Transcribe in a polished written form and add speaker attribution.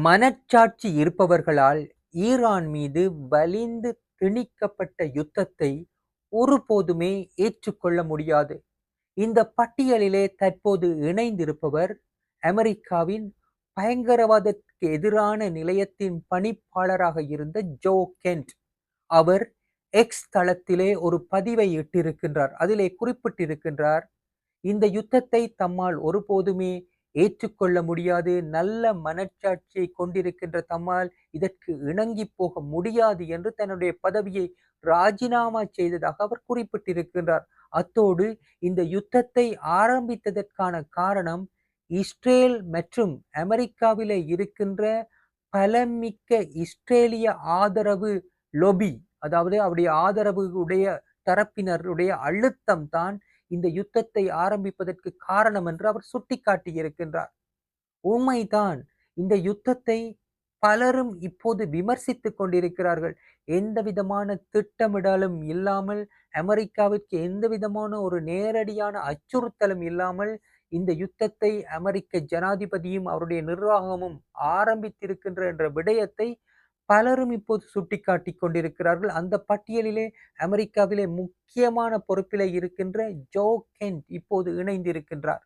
Speaker 1: மனச்சாட்சி இருப்பவர்களால் Iran மீது வலிந்து திணிக்கப்பட்ட யுத்தத்தை ஒருபோதுமே ஏற்றுக்கொள்ள முடியாது. இந்த பட்டியலிலே தற்போது இணைந்திருப்பவர் அமெரிக்காவின் பயங்கரவாதத்திற்கு எதிரான நிலையத்தின் பணிப்பாளராக இருந்த ஜோ கென்ட். அவர் எக்ஸ் தளத்திலே ஒரு பதிவை இட்டிருக்கின்றார். அதிலே குறிப்பிட்டிருக்கின்றார், இந்த யுத்தத்தை தம்மால் ஒருபோதுமே ஏற்றுக்கொள்ள முடியாது. நல்ல மனச்சாட்சியை கொண்டிருக்கின்ற தம்மால் இதற்கு இணங்கி போக முடியாது என்று தன்னுடைய பதவியை ராஜினாமா செய்ததாக அவர் குறிப்பிட்டிருக்கின்றார். அத்தோடு இந்த யுத்தத்தை ஆரம்பித்ததற்கான காரணம் இஸ்ரேல் மற்றும் அமெரிக்காவிலே இருக்கின்ற பலமிக்க இஸ்ரேலிய ஆதரவு லொபி, அதாவது அவருடைய ஆதரவு உடைய தரப்பினருடைய அழுத்தம் தான் இந்த யுத்தத்தை ஆரம்பிப்பதற்கு காரணம் என்று அவர் சுட்டிக்காட்டியிருக்கின்றார். உண்மைதான். இந்த யுத்தத்தை பலரும் இப்போது விமர்சித்துக் கொண்டிருக்கிறார்கள். எந்த விதமான திட்டமிடலும் இல்லாமல், அமெரிக்காவிற்கு எந்த விதமான ஒரு நேரடியான அச்சுறுத்தலும் இல்லாமல் இந்த யுத்தத்தை அமெரிக்க ஜனாதிபதியும் அவருடைய நிர்வாகமும் ஆரம்பித்திருக்கின்ற என்ற விடயத்தை பலரும் இப்போது சுட்டிக்காட்டிக் கொண்டிருக்கிறார்கள். அந்த பட்டியலிலே அமெரிக்காவிலே முக்கியமான பொறுப்பிலே இருக்கின்ற ஜோ கென்ட் இப்போது இணைந்திருக்கின்றார்.